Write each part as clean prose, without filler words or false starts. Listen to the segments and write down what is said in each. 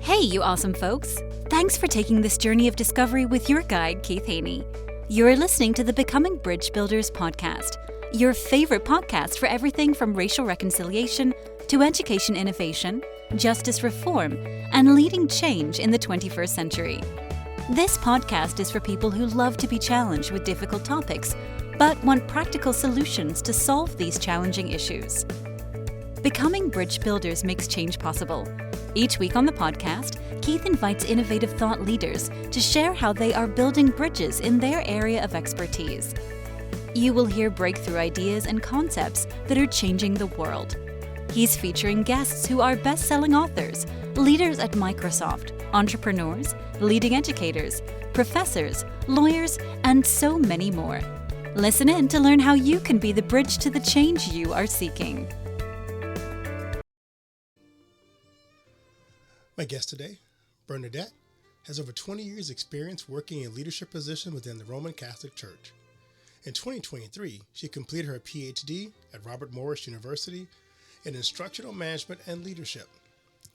Hey, you awesome folks! Thanks for taking this journey of discovery with your guide, Keith Haney. You're listening to the Becoming Bridge Builders podcast, your favorite podcast for everything from racial reconciliation to education innovation, justice reform, and leading change in the 21st century. This podcast is for people who love to be challenged with difficult topics, but want practical solutions to solve these challenging issues. Becoming Bridge Builders makes change possible. Each week on the podcast, Keith invites innovative thought leaders to share how they are building bridges in their area of expertise. You will hear breakthrough ideas and concepts that are changing the world. He's featuring guests who are best-selling authors, leaders at Microsoft, entrepreneurs, leading educators, professors, lawyers, and so many more. Listen in to learn how you can be the bridge to the change you are seeking. My guest today, Bernadette, has over 20 years' experience working in leadership positions within the Roman Catholic Church. In 2023, she completed her PhD at Robert Morris University in instructional management and leadership.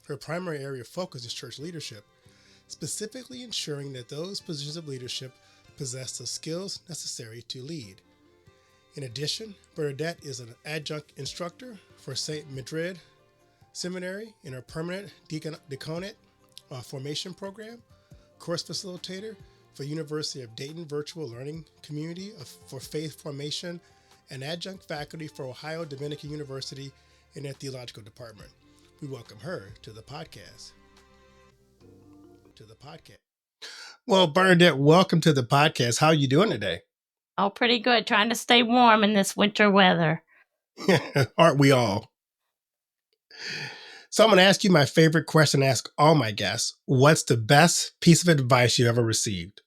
Her primary area of focus is church leadership, specifically ensuring that those positions of leadership possess the skills necessary to lead. In addition, Bernadette is an adjunct instructor for St. Madrid Seminary in her permanent dichotomy formation program, course facilitator for University of Dayton Virtual Learning Community for Faith Formation, and adjunct faculty for Ohio Dominican University in their theological department. We welcome her to the podcast. Well, Bernadette, welcome to the podcast. How are you doing today? Oh, pretty good. Trying to stay warm in this winter weather. Aren't we all? So I'm going to ask you my favorite question to ask all my guests. What's the best piece of advice you ever received?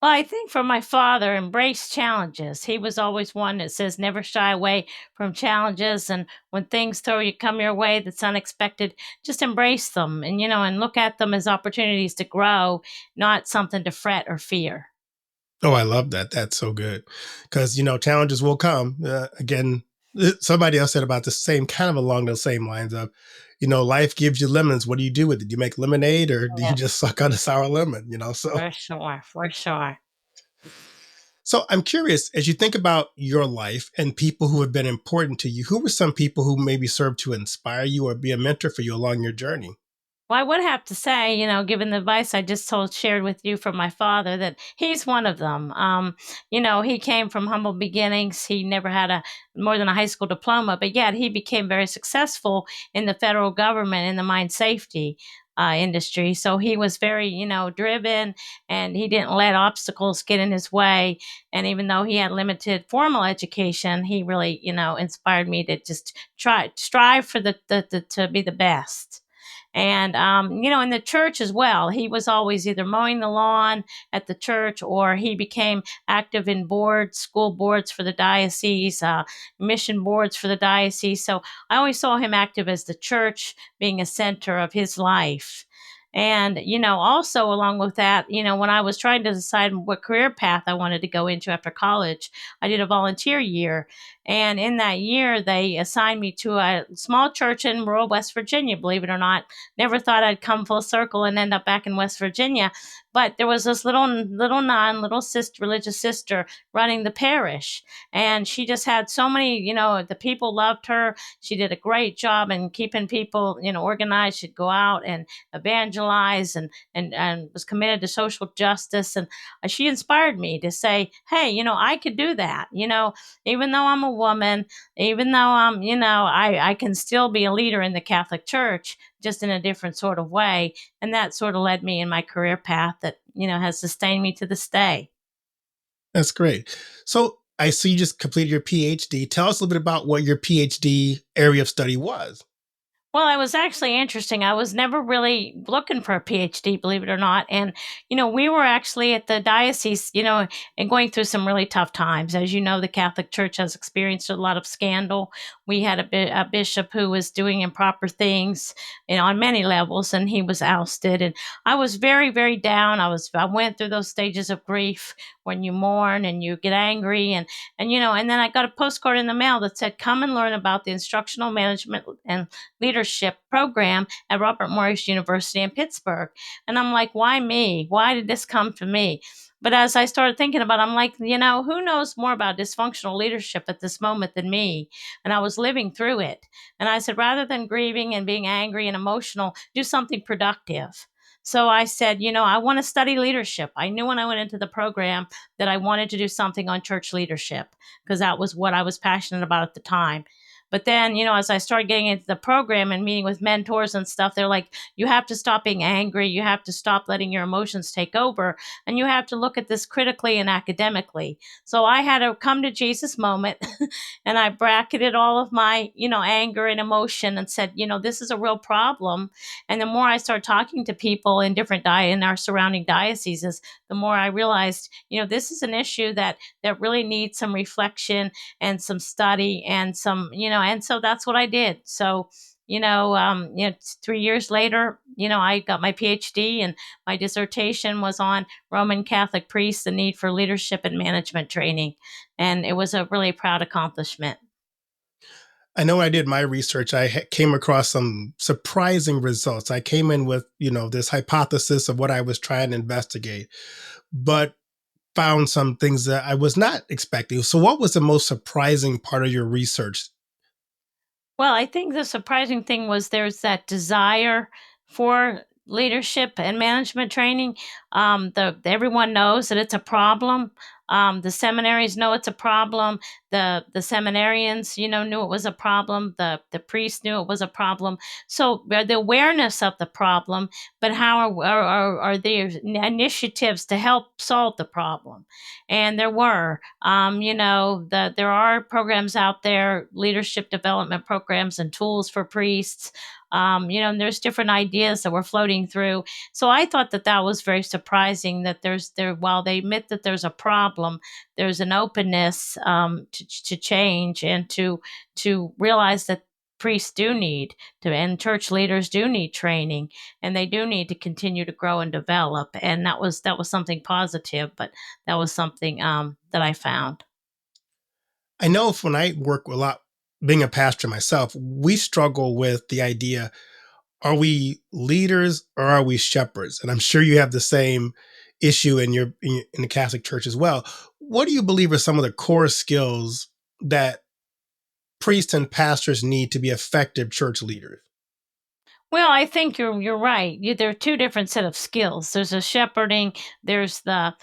Well, I think from my father, embrace challenges. He was always one that says never shy away from challenges. And when things come your way that's unexpected, just embrace them and look at them as opportunities to grow, not something to fret or fear. Oh, I love that. That's so good. Because, challenges will come. Again, somebody else said about the same, kind of along those same lines of, life gives you lemons. What do you do with it? Do you make lemonade or do you just suck on a sour lemon? So For sure. So I'm curious, as you think about your life and people who have been important to you, who were some people who maybe served to inspire you or be a mentor for you along your journey? Well, I would have to say, given the advice I just shared with you from my father, that he's one of them. He came from humble beginnings. He never had more than a high school diploma, but yet he became very successful in the federal government in the mine safety industry. So he was very, driven, and he didn't let obstacles get in his way. And even though he had limited formal education, he really, inspired me to just strive for to be the best. And, in the church as well, he was always either mowing the lawn at the church or he became active in school boards for the diocese, mission boards for the diocese. So I always saw him active as the church being a center of his life. And, also along with that, when I was trying to decide what career path I wanted to go into after college, I did a volunteer year. And in that year, they assigned me to a small church in rural West Virginia, believe it or not. Never thought I'd come full circle and end up back in West Virginia. But there was this little religious sister running the parish. And she just had so many, the people loved her. She did a great job in keeping people, organized. She'd go out and evangelize and was committed to social justice. And she inspired me to say, hey, I could do that. Even though I'm a woman, even though I can still be a leader in the Catholic Church, just in a different sort of way. And that sort of led me in my career path that, has sustained me to this day. That's great. So I see you just completed your PhD. Tell us a little bit about what your PhD area of study was. Well, it was actually interesting. I was never really looking for a PhD, believe it or not. And, we were actually at the diocese, and going through some really tough times. As you know, the Catholic Church has experienced a lot of scandal. We had a bishop who was doing improper things, on many levels, and he was ousted. And I was very, very down. I went through those stages of grief when you mourn and you get angry. And and then I got a postcard in the mail that said, come and learn about the instructional management and leadership program at Robert Morris University in Pittsburgh. And I'm like, why me? Why did this come to me? But as I started thinking about it, I'm like, who knows more about dysfunctional leadership at this moment than me? And I was living through it. And I said, rather than grieving and being angry and emotional, do something productive. So I said, I want to study leadership. I knew when I went into the program that I wanted to do something on church leadership because that was what I was passionate about at the time. But then, as I started getting into the program and meeting with mentors and stuff, they're like, you have to stop being angry. You have to stop letting your emotions take over. And you have to look at this critically and academically. So I had a come to Jesus moment and I bracketed all of my, anger and emotion and said, this is a real problem. And the more I started talking to people in different in our surrounding dioceses, the more I realized, this is an issue that really needs some reflection and some study and some, and so that's what I did. So, 3 years later, I got my PhD and my dissertation was on Roman Catholic priests, the need for leadership and management training. And it was a really proud accomplishment. I know when I did my research, I came across some surprising results. I came in with, this hypothesis of what I was trying to investigate, but found some things that I was not expecting. So what was the most surprising part of your research? Well, I think the surprising thing was there's that desire for leadership and management training. Everyone knows that it's a problem. The seminaries know it's a problem. The seminarians, knew it was a problem. The priests knew it was a problem. So the awareness of the problem, but how are there initiatives to help solve the problem? And there were, there are programs out there, leadership development programs and tools for priests. And there's different ideas that we're floating through. So I thought that was very surprising that while they admit that there's a problem, there's an openness to change and to realize that priests do need to, and church leaders do need training, and they do need to continue to grow and develop. And that was something positive, but that was something that I found. I know when I work a lot, being a pastor myself, we struggle with the idea, are we leaders or are we shepherds? And I'm sure you have the same issue in the Catholic Church as well. What do you believe are some of the core skills that priests and pastors need to be effective church leaders? Well, I think you're right. There are two different set of skills. There's a shepherding, there's the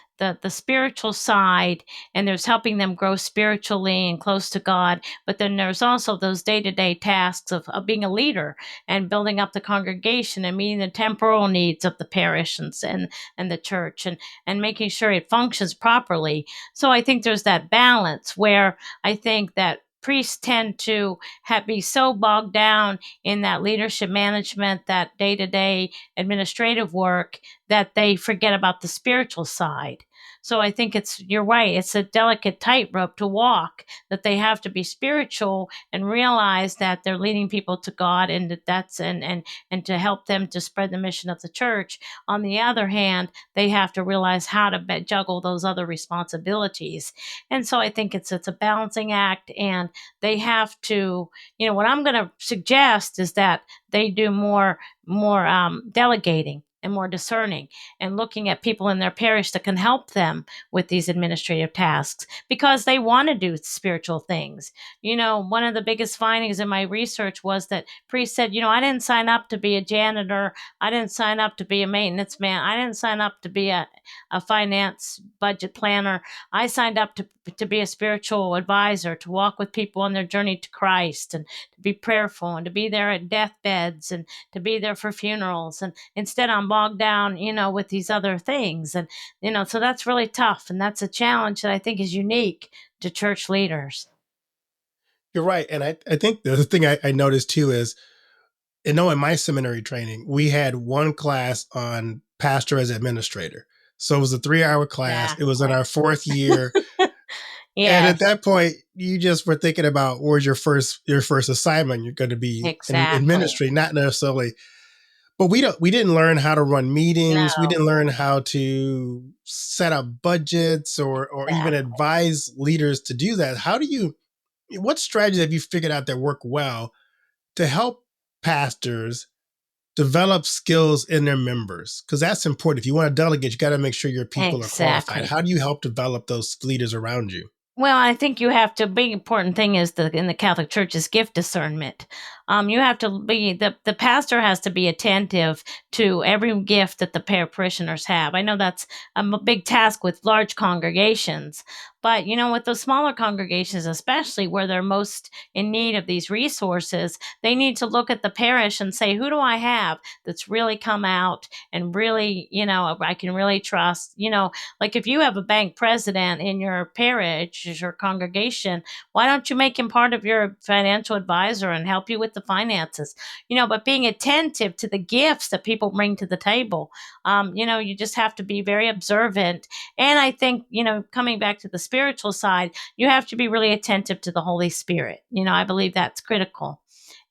spiritual side, and there's helping them grow spiritually and close to God. But then there's also those day-to-day tasks of being a leader and building up the congregation and meeting the temporal needs of the parish and the church and making sure it functions properly. So I think there's that balance where I think that priests tend to be so bogged down in that leadership management, that day-to-day administrative work, that they forget about the spiritual side. So I think you're right. It's a delicate tightrope to walk, that they have to be spiritual and realize that they're leading people to God, and and to help them to spread the mission of the church. On the other hand, they have to realize how to juggle those other responsibilities. And so I think it's a balancing act, and they have to, what I'm going to suggest is that they do more delegating and more discerning and looking at people in their parish that can help them with these administrative tasks because they want to do spiritual things. One of the biggest findings in my research was that priests said, I didn't sign up to be a janitor. I didn't sign up to be a maintenance man. I didn't sign up to be a finance budget planner. I signed up to be a spiritual advisor, to walk with people on their journey to Christ, and to be prayerful, and to be there at deathbeds, and to be there for funerals. And instead I'm bogged down, with these other things. And, so that's really tough. And that's a challenge that I think is unique to church leaders. You're right. And I think the thing I noticed too is, in my seminary training, we had one class on pastor as administrator. So it was a 3-hour class. Exactly. It was in our 4th year. Yes. And at that point, you just were thinking about where's your first assignment. You're going to be Exactly. in ministry, not necessarily. But we didn't learn how to run No, meetings. We didn't learn how to set up budgets or even exactly. advise leaders to do that. What strategies have you figured out that work well to help pastors develop skills in their members? Because that's important. If you want to delegate, you got to make sure your people are qualified. Exactly. How do you help develop those leaders around you? Well, I think you have to. Big important thing is in the Catholic Church is gift discernment. You have to be the pastor has to be attentive to every gift that the parishioners have. I know that's a big task with large congregations, but with those smaller congregations, especially where they're most in need of these resources, they need to look at the parish and say, who do I have that's really come out and really, I can really trust. Like if you have a bank president in your parish, your congregation, why don't you make him part of your financial advisor and help you with the finances? But being attentive to the gifts that people bring to the table. You just have to be very observant. And I think, coming back to the spiritual side, you have to be really attentive to the Holy Spirit. I believe that's critical.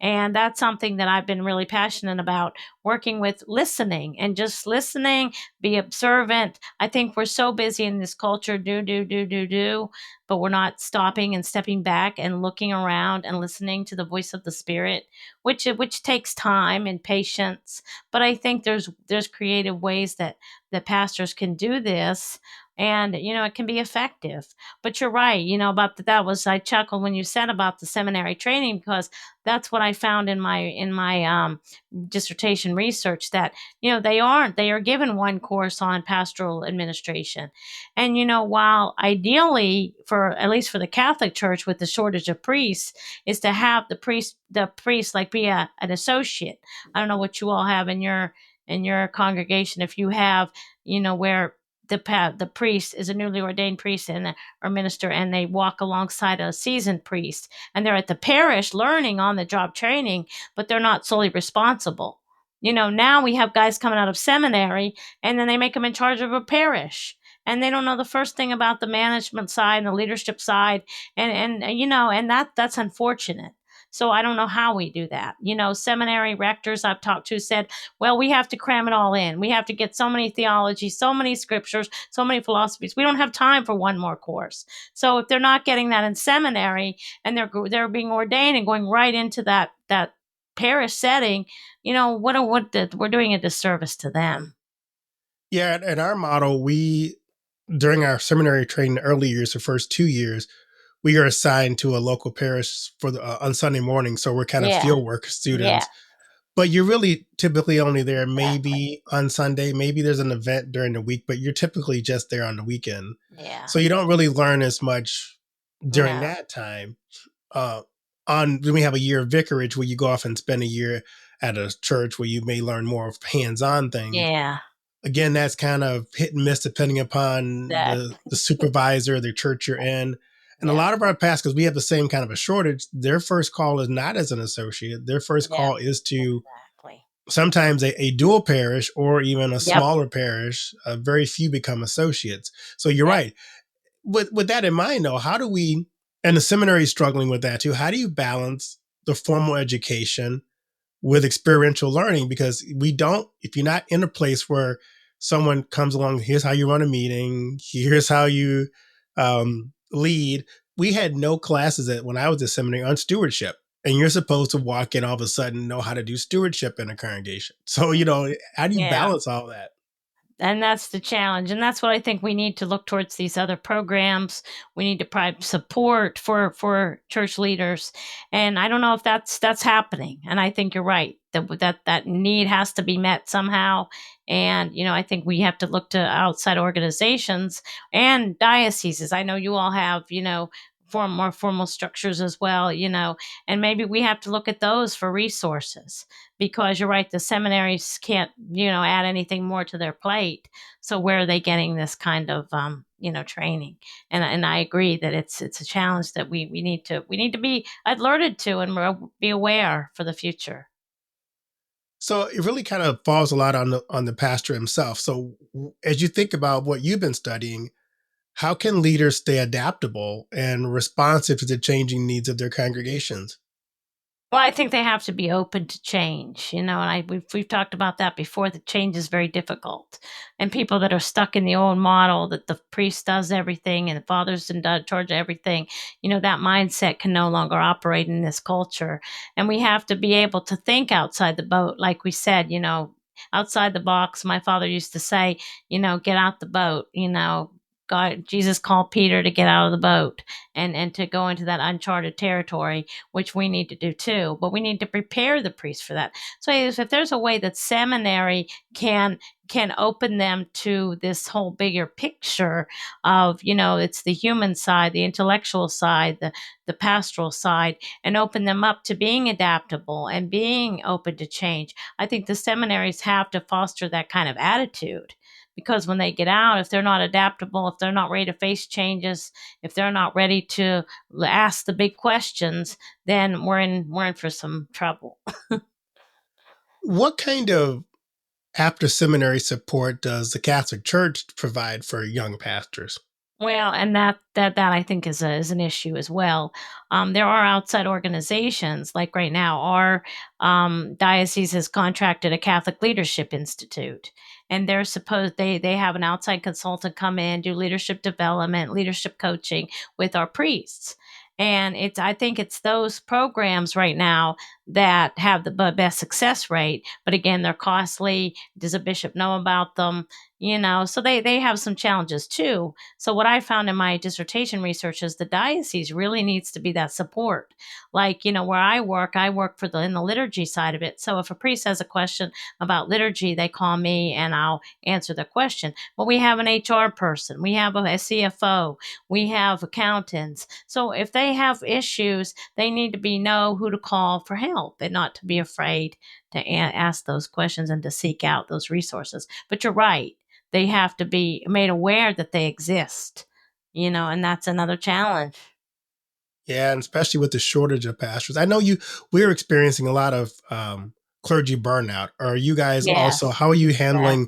And that's something that I've been really passionate about, working with listening and just listening, be observant. I think we're so busy in this culture, do, but we're not stopping and stepping back and looking around and listening to the voice of the Spirit, which takes time and patience. But I think there's creative ways that pastors can do this, and it can be effective. But you're right, about that was I chuckled when you said about the seminary training, because that's what I found in my dissertation research, that they are given one course on pastoral administration. And while ideally, for at least for the Catholic Church, with the shortage of priests, is to have the priest like be an associate. I don't know what you all have in your congregation, if you have, where the priest is a newly ordained priest or minister, and they walk alongside a seasoned priest, and they're at the parish learning on the job training, but they're not solely responsible. Now we have guys coming out of seminary, and then they make them in charge of a parish, and they don't know the first thing about the management side and the leadership side, and that's unfortunate. So I don't know how we do that. Seminary rectors I've talked to said, well, we have to cram it all in. We have to get so many theologies, so many scriptures, so many philosophies. We don't have time for one more course. So if they're not getting that in seminary, and they're being ordained and going right into that parish setting, we're doing a disservice to them. Yeah, at our model, during our seminary training early years, the first 2 years, we are assigned to a local parish for on Sunday morning. So we're kind of Yeah, field work yeah, students, but you're really typically only there exactly. maybe on Sunday. Maybe there's an event during the week, but you're typically just there on the weekend. Yeah, So you don't really learn as much during no, that time. Uh, then we have a year of vicarage where you go off and spend a year at a church where you may learn more of hands-on things. yeah, Again, that's kind of hit and miss depending upon the exactly. supervisor, the church you're in. And a Yeah, lot of our pastors, we have the same kind of a shortage. Their first call is not as an associate. Their first yeah, call is to exactly. sometimes a dual parish or even a Yep, smaller parish. Very few become associates. So you're right. right. With that in mind, though, how do we, and the seminary is struggling with that too, how do you balance the formal education with experiential learning? Because if you're not in a place where someone comes along, here's how you run a meeting, here's how you lead. We had no classes when I was at seminary on stewardship. And you're supposed to walk in all of a sudden know how to do stewardship in a congregation. So, how do you Yeah. balance all that? And that's the challenge, and that's what I think we need to look towards these other programs. We need to provide support for church leaders, and I don't know if that's happening. And I think you're right that need has to be met somehow. And I think we have to look to outside organizations and dioceses. I know you all have more formal structures as well. And maybe we have to look at those for resources, because you're right, the seminaries can't add anything more to their plate. So where are they getting this kind of training? And I agree that it's a challenge that we need to be alerted to and be aware for the future. So it really kind of falls a lot on the pastor himself. So as you think about what you've been studying, how can leaders stay adaptable and responsive to the changing needs of their congregations? Well, I think they have to be open to change, and we've talked about that before. That change is very difficult, and people that are stuck in the old model that the priest does everything and the father's in charge of everything, that mindset can no longer operate in this culture, and we have to be able to think outside the boat, like we said, outside the box. My father used to say, get out the boat, Jesus called Peter to get out of the boat and to go into that uncharted territory, which we need to do too. But we need to prepare the priests for that. So if there's a way that seminary can open them to this whole bigger picture of, it's the human side, the intellectual side, the pastoral side, and open them up to being adaptable and being open to change. I think the seminaries have to foster that kind of attitude, because when they get out, if they're not adaptable, if they're not ready to face changes, if they're not ready to ask the big questions, then we're in for some trouble. What kind of after seminary support does the Catholic Church provide for young pastors? Well, and that I think is an issue as well. There are outside organizations, like right now, our diocese has contracted a Catholic Leadership Institute, and they have an outside consultant come in, do leadership development, leadership coaching with our priests. And I think it's those programs right now that have the best success rate. But again, they're costly. Does a bishop know about them? So they have some challenges too. So what I found in my dissertation research is the diocese really needs to be that support. Like, where I work in the liturgy side of it. So if a priest has a question about liturgy, they call me and I'll answer the question. But we have an HR person, we have a CFO, we have accountants. So if they have issues, they need to know who to call for help and not to be afraid to ask those questions and to seek out those resources. But you're right. They have to be made aware that they exist, and that's another challenge. Yeah, and especially with the shortage of pastors. I know we're experiencing a lot of clergy burnout. Are you guys Yes, also, how are you handling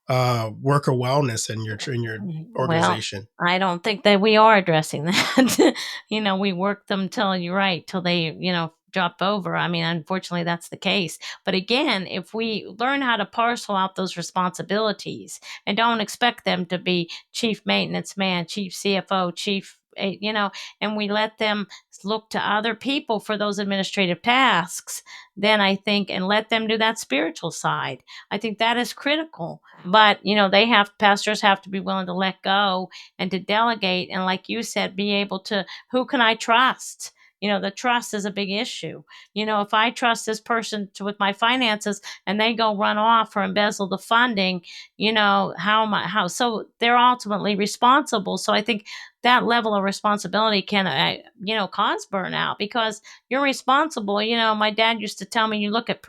exactly. worker wellness in your Well, organization? I don't think that we are addressing that. We work them till you're right, till they, drop over. I mean, unfortunately, that's the case. But again, if we learn how to parcel out those responsibilities and don't expect them to be chief maintenance man, chief CFO, chief, and we let them look to other people for those administrative tasks, then I think, and let them do that spiritual side. I think that is critical. But, pastors have to be willing to let go and to delegate. And like you said, be able to, who can I trust? The trust is a big issue. If I trust this person with my finances and they go run off or embezzle the funding, how am I, so they're ultimately responsible. So I think that level of responsibility can, cause burnout, because you're responsible. My dad used to tell me, you look at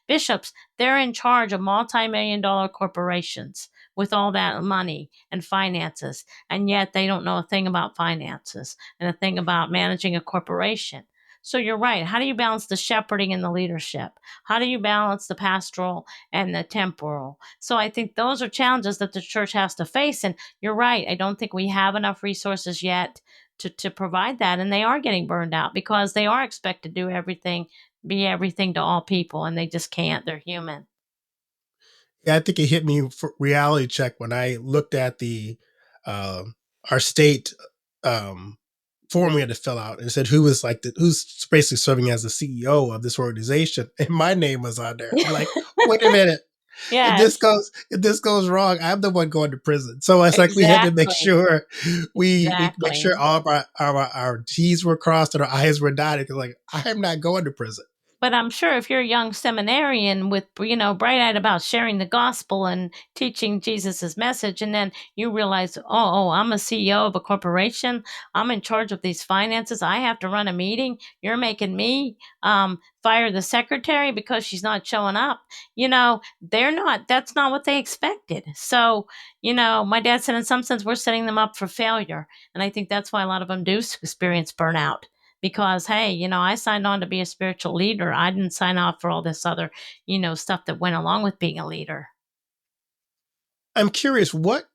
bishops, they're in charge of multi-million-dollar corporations with all that money and finances, and yet they don't know a thing about finances and a thing about managing a corporation. So you're right. How do you balance the shepherding and the leadership? How do you balance the pastoral and the temporal? So I think those are challenges that the church has to face. And you're right. I don't think we have enough resources yet to provide that. And they are getting burned out because they are expected to do everything, be everything to all people, and they just can't. They're human. Yeah, I think it hit me for reality check when I looked at the uh, our state form we had to fill out, and it said who's basically serving as the CEO of this organization, and my name was on there. I'm like, wait a minute. If Yes, this goes wrong, I'm the one going to prison. So it's like we had to make exactly. sure we make Exactly. sure all of our T's were crossed and our I's were dotted. Because like I'm not going to prison. But I'm sure if you're a young seminarian with, bright-eyed about sharing the gospel and teaching Jesus's message, and then you realize, oh, I'm a CEO of a corporation. I'm in charge of these finances. I have to run a meeting. You're making me fire the secretary because she's not showing up. They're not. That's not what they expected. So, my dad said, in some sense, we're setting them up for failure, and I think that's why a lot of them do experience burnout, because hey, I signed on to be a spiritual leader. I didn't sign off for all this other, stuff that went along with being a leader. I'm curious, what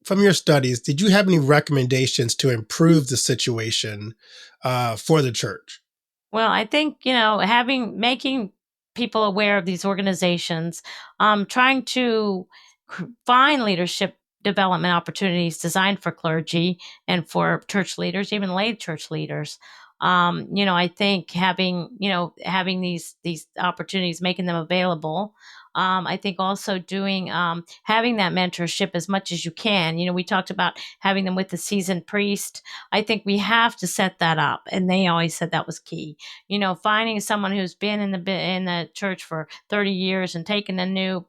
from your studies did you have any recommendations to improve the situation for the church? Well, I think, making people aware of these organizations, trying to find leadership development opportunities designed for clergy and for church leaders, even lay church leaders. I think having these opportunities, making them available. I think also doing having that mentorship as much as you can. We talked about having them with the seasoned priest. I think we have to set that up, and they always said that was key. Finding someone who's been in the church for 30 years and taking a new,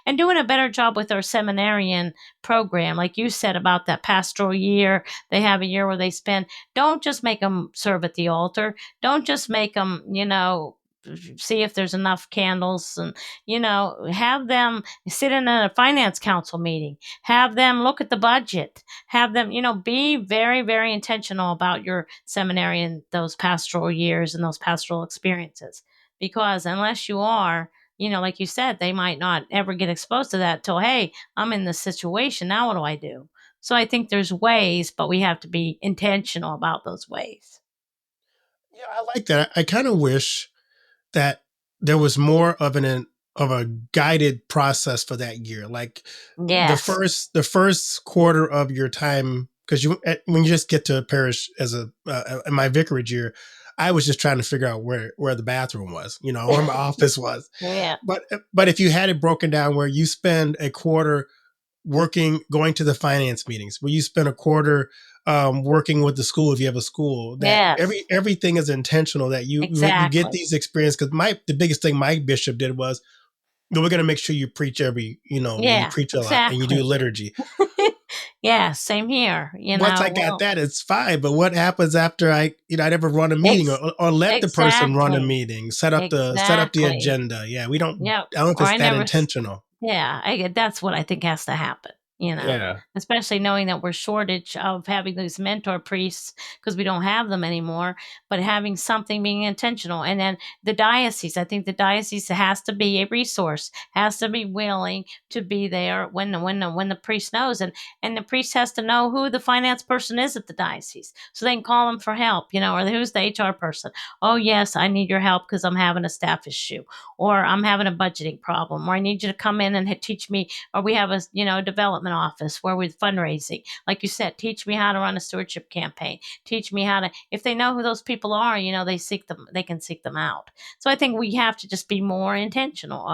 and doing a better job with our seminarian program, like you said about that pastoral year. They have a year where they spend. Don't just make them serve at the altar. Don't just make them, see if there's enough candles, and have them sit in a finance council meeting, have them look at the budget, have them, be very, very intentional about your seminary and those pastoral years and those pastoral experiences. Because unless you are, like you said, they might not ever get exposed to that till, hey, I'm in this situation. Now what do I do? So I think there's ways, but we have to be intentional about those ways. Yeah, I like that. I kind of wish that there was more of a guided process for that year. Like Yes. the first quarter of your time, because when you just get to a parish as in my vicarage year, I was just trying to figure out where the bathroom was, where my office was. Yeah. But if you had it broken down where you spend a quarter going to the finance meetings, where you spend a quarter working with the school if you have a school, that Yes. everything is intentional, that you get Exactly. these experiences. Because the biggest thing my bishop did was, we're going to make sure you preach you Yeah. preach a lot and you do Exactly. liturgy. Yeah. Same here. Once I got Well, that, it's fine. But what happens after I never run a meeting, ex- or let the person run a exactly. meeting, set up the Exactly. agenda. Yeah, we don't. Yep. I don't know if Or it's I that never. intentional. Yeah, that's what I think has to happen, Yeah. especially knowing that we're shortage of having these mentor priests because we don't have them anymore, but having something being intentional. And then the diocese, I think the diocese has to be a resource, has to be willing to be there when the priest knows, and the priest has to know who the finance person is at the diocese so they can call them for help, or who's the HR person. Oh yes, I need your help because I'm having a staff issue, or I'm having a budgeting problem, or I need you to come in and teach me, or we have a development office where we're fundraising. Like you said, teach me how to run a stewardship campaign. Teach me how to. If they know who those people are, they can seek them out. So I think we have to just be more intentional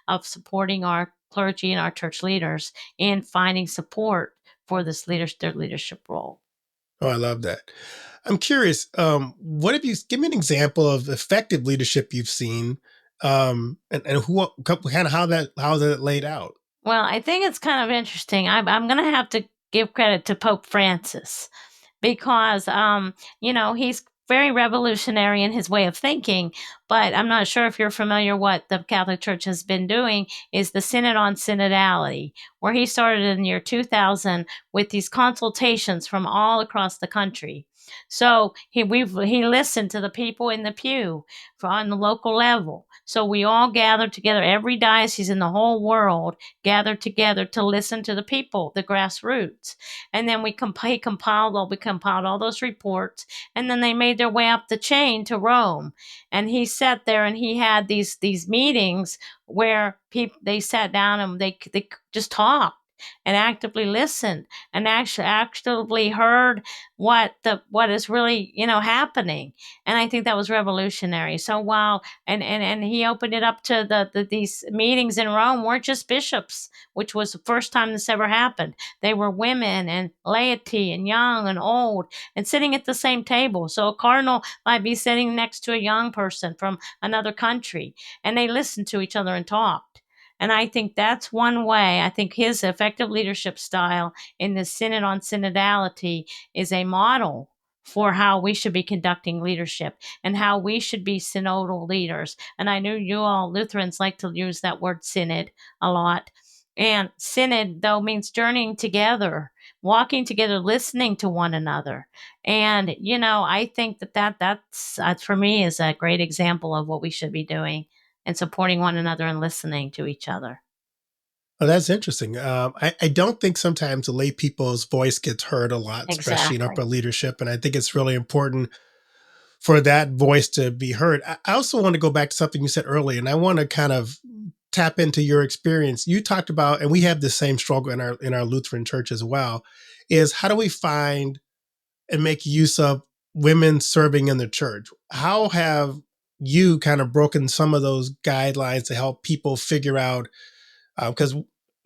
of supporting our clergy and our church leaders in finding support for their leadership role. Oh, I love that. I'm curious. What have you? Give me an example of effective leadership you've seen, and who kind of how that laid out. Well, I think it's kind of interesting. I'm going to have to give credit to Pope Francis because, he's very revolutionary in his way of thinking. But I'm not sure if you're familiar what the Catholic Church has been doing is the Synod on Synodality, where he started in the year 2000 with these consultations from all across the country. So he listened to the people in the pew on the local level. So we all gathered together, every diocese in the whole world gathered together to listen to the people, the grassroots. And then he compiled all those reports, and then they made their way up the chain to Rome. And he sat there and he had these meetings where people they sat down and they just talked and actively listened and actually actively heard what is really happening. And I think that was revolutionary. So while and he opened it up to these meetings in Rome weren't just bishops, which was the first time this ever happened. They were women and laity and young and old and sitting at the same table. So a cardinal might be sitting next to a young person from another country, and they listened to each other and talked. And I think that's one way. I think his effective leadership style in the Synod on Synodality is a model for how we should be conducting leadership and how we should be synodal leaders. And I know you all Lutherans like to use that word synod a lot. And synod, though, means journeying together, walking together, listening to one another. And, I think that's for me is a great example of what we should be doing and supporting one another and listening to each other. Oh, that's interesting. I don't think sometimes the lay people's voice gets heard a lot, especially in Exactly. upper leadership. And I think it's really important for that voice to be heard. I also want to go back to something you said earlier, and I want to kind of tap into your experience. You talked about, and we have the same struggle in our Lutheran church as well, is how do we find and make use of women serving in the church? How have you kind of broken some of those guidelines to help people figure out, because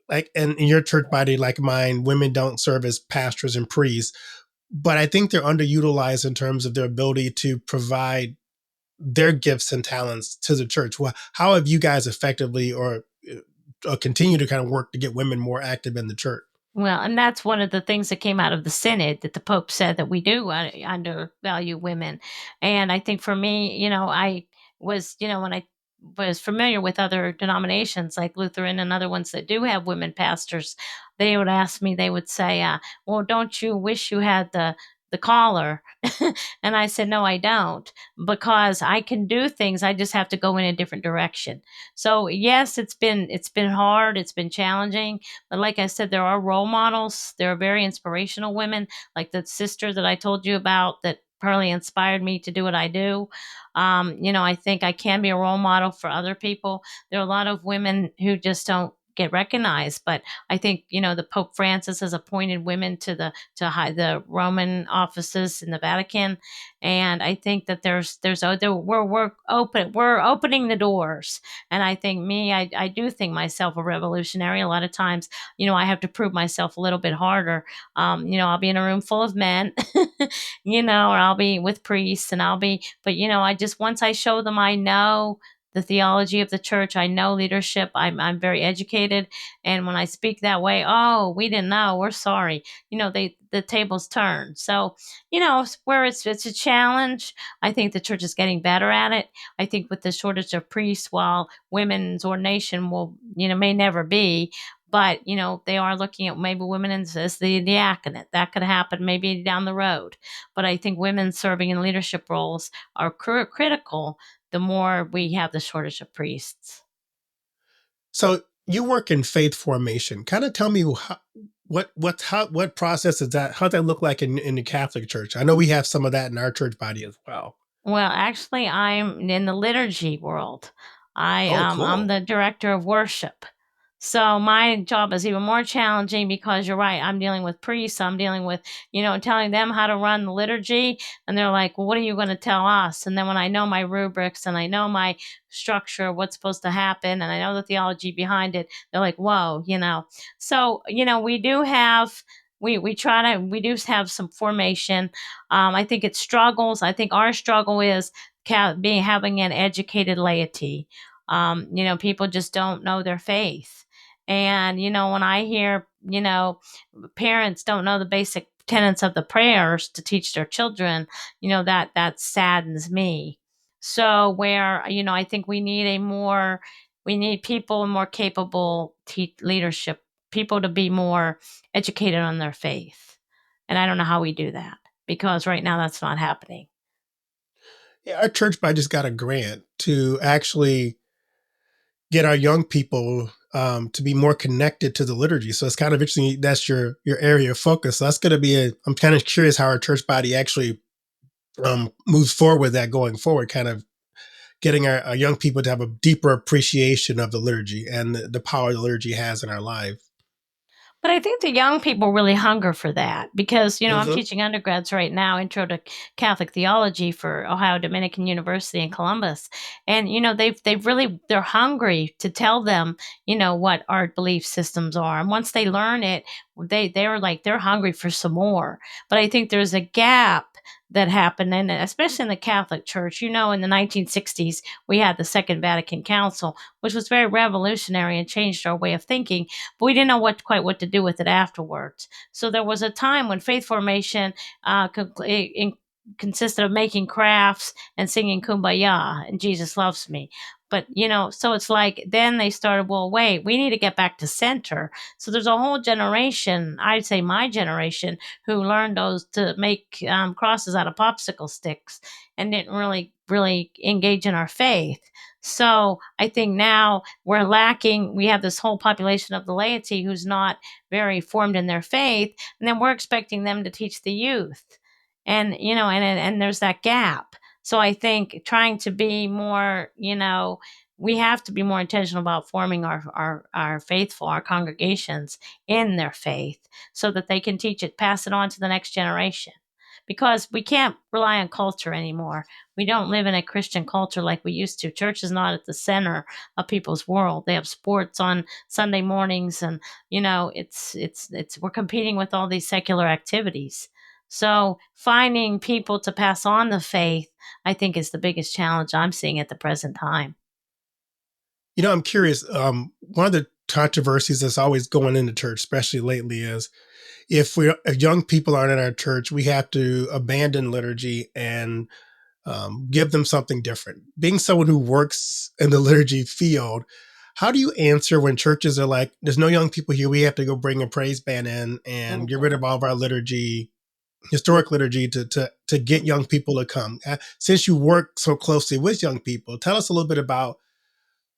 like in your church body like mine, women don't serve as pastors and priests, but I think they're underutilized in terms of their ability to provide their gifts and talents to the church. Well, how have you guys effectively or continue to kind of work to get women more active in the church? Well, and that's one of the things that came out of the synod, that the Pope said that we do undervalue women. And I think for me, I was, when I was familiar with other denominations like Lutheran and other ones that do have women pastors, they would ask me, they would say, well, don't you wish you had the caller? And I said, no, I don't, because I can do things. I just have to go in a different direction. So yes, it's been hard. It's been challenging. But like I said, there are role models. There are very inspirational women, like the sister that I told you about that probably inspired me to do what I do. I think I can be a role model for other people. There are a lot of women who just don't get recognized, but I think the Pope Francis has appointed women to the Roman offices in the Vatican, and I think that we're opening the doors. And I think I do think myself a revolutionary. A lot of times, I have to prove myself a little bit harder. I'll be in a room full of men, or I'll be with priests, but I just, once I show them I know the theology of the church, I know leadership, I'm very educated. And when I speak that way, oh, we didn't know, we're sorry. The tables turn. So, where it's a challenge, I think the church is getting better at it. I think with the shortage of priests, while women's ordination may never be, but they are looking at maybe women as the diaconate. That could happen maybe down the road. But I think women serving in leadership roles are critical the more we have the shortage of priests. So you work in faith formation. Kind of tell me what process is that? How does that look like in the Catholic Church? I know we have some of that in our church body as well. Well, actually, I'm in the liturgy world. Oh, I'm cool. the director of worship. So my job is even more challenging because you're right. I'm dealing with priests. I'm dealing with, telling them how to run the liturgy. And they're like, well, what are you going to tell us? And then when I know my rubrics and I know my structure, what's supposed to happen, and I know the theology behind it, they're like, whoa. So, we do have, we do have some formation. I think it struggles. I think our struggle is having an educated laity. People just don't know their faith. And, when I hear, parents don't know the basic tenets of the prayers to teach their children, that saddens me. So where, I think we need people more capable leadership, people to be more educated on their faith. And I don't know how we do that, because right now that's not happening. Yeah, our church body just got a grant to actually get our young people to be more connected to the liturgy. So it's kind of interesting. That's your area of focus. So that's going to be I'm kind of curious how our church body actually moves forward with that going forward, kind of getting our young people to have a deeper appreciation of the liturgy and the power the liturgy has in our life. But I think the young people really hunger for that because, I'm Mm-hmm. teaching undergrads right now, Intro to Catholic Theology for Ohio Dominican University in Columbus. And, they're hungry to tell them, what our belief systems are. And once they learn it, they're hungry for some more. But I think there's a gap that happened, and especially in the Catholic Church. In the 1960s, we had the Second Vatican Council, which was very revolutionary and changed our way of thinking, but we didn't know quite what to do with it afterwards. So there was a time when faith formation consisted of making crafts and singing Kumbaya and Jesus Loves Me. But, so it's like, then they started, well, wait, we need to get back to center. So there's a whole generation, I'd say my generation, who learned those to make crosses out of popsicle sticks and didn't really engage in our faith. So I think now we're lacking, we have this whole population of the laity who's not very formed in their faith, and then we're expecting them to teach the youth. And, and there's that gap. So I think trying to be more, we have to be more intentional about forming our faithful, our congregations in their faith so that they can teach it, pass it on to the next generation. Because we can't rely on culture anymore. We don't live in a Christian culture like we used to. Church is not at the center of people's world. They have sports on Sunday mornings, and it's we're competing with all these secular activities. So finding people to pass on the faith, I think, is the biggest challenge I'm seeing at the present time. I'm curious. One of the controversies that's always going into church, especially lately, is if young people aren't in our church, we have to abandon liturgy and give them something different. Being someone who works in the liturgy field, how do you answer when churches are like, "There's no young people here. We have to go bring a praise band in and get rid of all of our liturgy, historic liturgy, to get young people to come?" Since you work so closely with young people, tell us a little bit about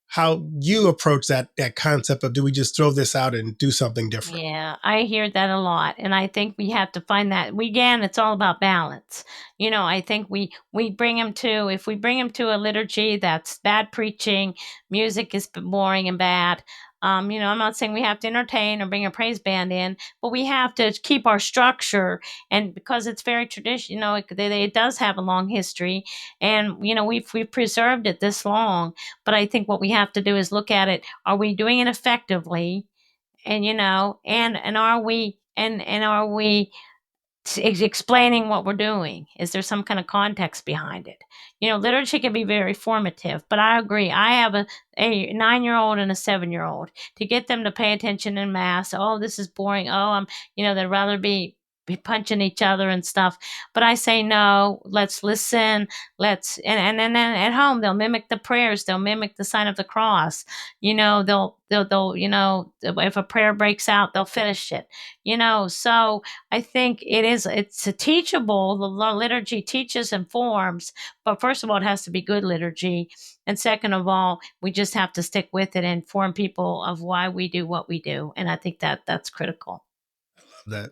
how you approach that concept of, do we just throw this out and do something different? Yeah, I hear that a lot, and I think we have to find that. It's all about balance. I think we bring them to if we bring them to a liturgy that's bad preaching, music is boring and bad. I'm not saying we have to entertain or bring a praise band in, but we have to keep our structure, and because it's very traditional, it does have a long history, and we've preserved it this long. But I think what we have to do is look at it: are we doing it effectively? And are we explaining what we're doing? Is there some kind of context behind it? Literature can be very formative, but I agree. I have a 9-year-old and a 7-year-old. To get them to pay attention in mass, oh, this is boring. Oh, they'd rather be punching each other and stuff. But I say, no, let's listen. And then at home, they'll mimic the prayers. They'll mimic the sign of the cross. They'll if a prayer breaks out, they'll finish it. So I think it's a teachable. The liturgy teaches and forms, but first of all, it has to be good liturgy. And second of all, we just have to stick with it and inform people of why we do what we do. And I think that's critical. That.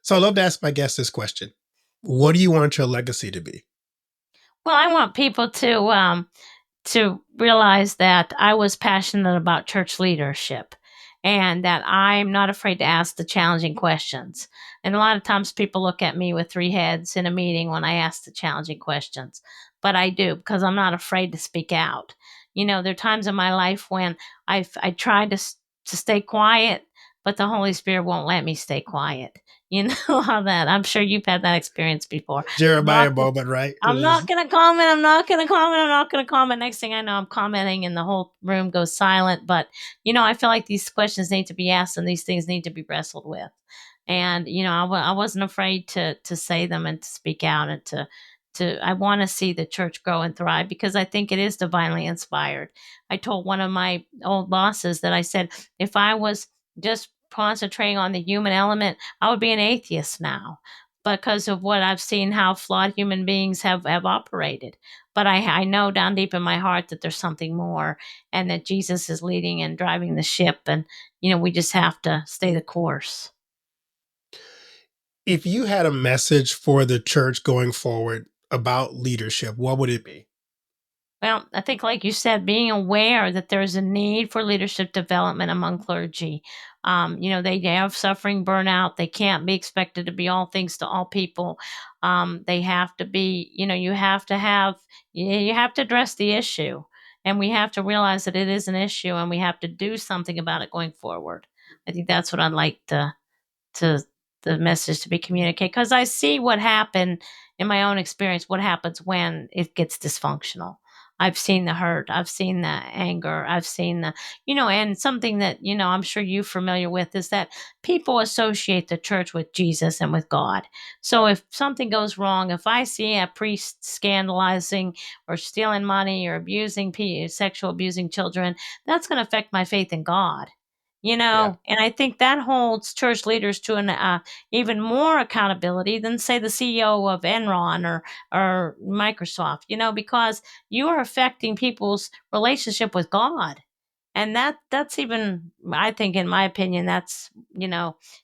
So I love to ask my guests this question: what do you want your legacy to be? Well, I want people to realize that I was passionate about church leadership and that I'm not afraid to ask the challenging questions. And a lot of times people look at me with three heads in a meeting when I ask the challenging questions, but I do because I'm not afraid to speak out. There are times in my life when I tried to stay quiet, but the Holy Spirit won't let me stay quiet. You know how that. I'm sure you've had that experience before. Jeremiah moment, right? I'm not going to comment. I'm not going to comment. I'm not going to comment. Next thing I know, I'm commenting and the whole room goes silent. But, I feel like these questions need to be asked and these things need to be wrestled with. And, I wasn't afraid to say them and to speak out and I want to see the church grow and thrive because I think it is divinely inspired. I told one of my old bosses that I said, if I was just concentrating on the human element, I would be an atheist now because of what I've seen, how flawed human beings have operated. But I know down deep in my heart that there's something more and that Jesus is leading and driving the ship. And, we just have to stay the course. If you had a message for the church going forward about leadership, what would it be? Well, I think, like you said, being aware that there's a need for leadership development among clergy. They have suffering burnout. They can't be expected to be all things to all people. They have to be, you have to address the issue. And we have to realize that it is an issue and we have to do something about it going forward. I think that's what I'd like to the message to be communicated because I see what happened in my own experience, what happens when it gets dysfunctional. I've seen the hurt, I've seen the anger, I've seen and something that, I'm sure you're familiar with is that people associate the church with Jesus and with God. So if something goes wrong, if I see a priest scandalizing or stealing money or sexual abusing children, that's going to affect my faith in God. Yeah. And I think that holds church leaders to an even more accountability than, say, the CEO of Enron or Microsoft. Because you are affecting people's relationship with God, and that's even, I think, in my opinion, that's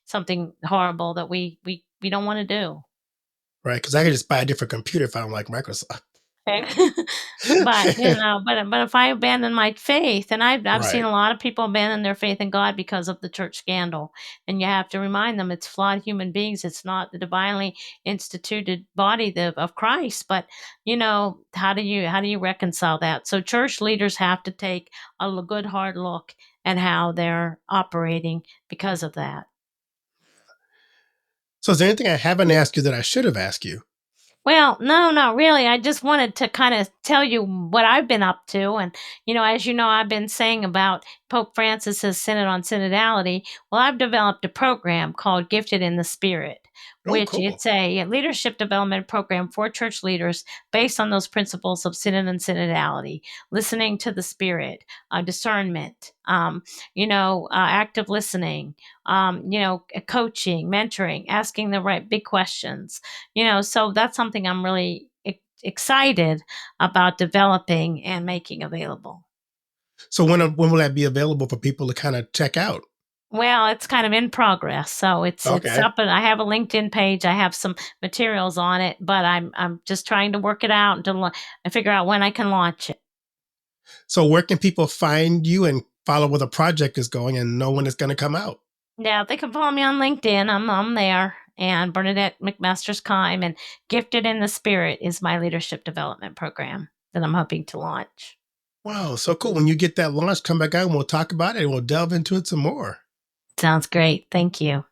something horrible that we don't want to do. Right. Because I could just buy a different computer if I don't like Microsoft. But, but if I abandon my faith, and I've seen Right. a lot of people abandon their faith in God because of the church scandal, and you have to remind them it's flawed human beings. It's not the divinely instituted body of Christ. But how do you reconcile that? So church leaders have to take a good hard look at how they're operating because of that. So is there anything I haven't asked you that I should have asked you? Well, no, not really. I just wanted to kind of tell you what I've been up to. And, as you know, I've been saying about Pope Francis's Synod on Synodality. Well, I've developed a program called Gifted in the Spirit, Oh, which cool. it's a leadership development program for church leaders based on those principles of synod and synodality, listening to the Spirit, discernment, active listening, coaching, mentoring, asking the right big questions. So that's something I'm really excited about developing and making available. So when will that be available for people to kind of check out? Well, it's kind of in progress, so it's Okay. up, and I have a LinkedIn page. I have some materials on it, but I'm just trying to work it out and figure out when I can launch it. So where can people find you and follow where the project is going and know when it's going to come out? Yeah, they can follow me on LinkedIn. I'm there, and Bernadette Kime, and Gifted in the Spirit is my leadership development program that I'm hoping to launch. Wow, so cool. When you get that launched, come back out and we'll talk about it and we'll delve into it some more. Sounds great. Thank you.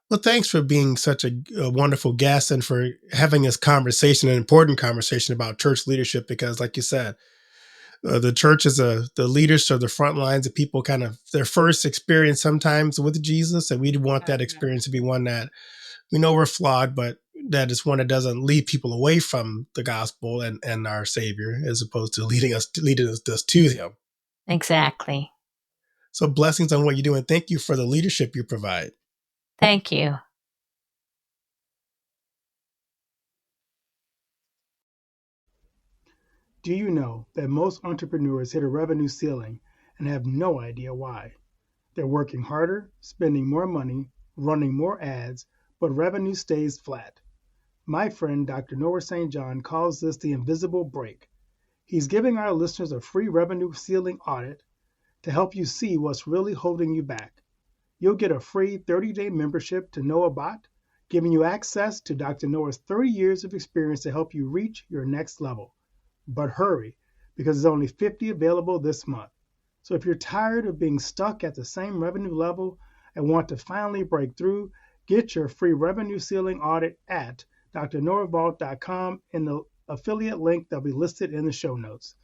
Well, thanks for being such a wonderful guest and for having this conversation, an important conversation about church leadership, because like you said, the church is the leaders are the front lines of people kind of their first experience sometimes with Jesus. And we want that experience to be one that we know we're flawed, but that is one that doesn't lead people away from the gospel and our Savior, as opposed to leading us to him. Exactly. So blessings on what you do. And thank you for the leadership you provide. Thank you. Do you know that most entrepreneurs hit a revenue ceiling and have no idea why? They're working harder, spending more money, running more ads, but revenue stays flat. My friend Dr. Noah St. John calls this the invisible break. He's giving our listeners a free revenue ceiling audit to help you see what's really holding you back. You'll get a free 30-day membership to NoahBot, giving you access to Dr. Noah's 30 years of experience to help you reach your next level. But hurry, because there's only 50 available this month. So if you're tired of being stuck at the same revenue level and want to finally break through, get your free revenue ceiling audit at drnoahvault.com in the affiliate link that'll be listed in the show notes.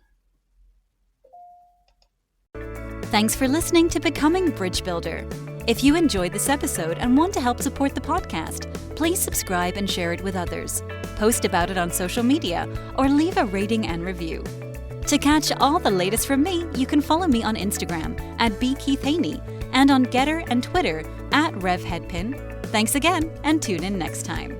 Thanks for listening to Becoming Bridge Builder. If you enjoyed this episode and want to help support the podcast, please subscribe and share it with others. Post about it on social media or leave a rating and review. To catch all the latest from me, you can follow me on Instagram at @bkeithhaney and on Getter and Twitter @RevHeadpin. Thanks again and tune in next time.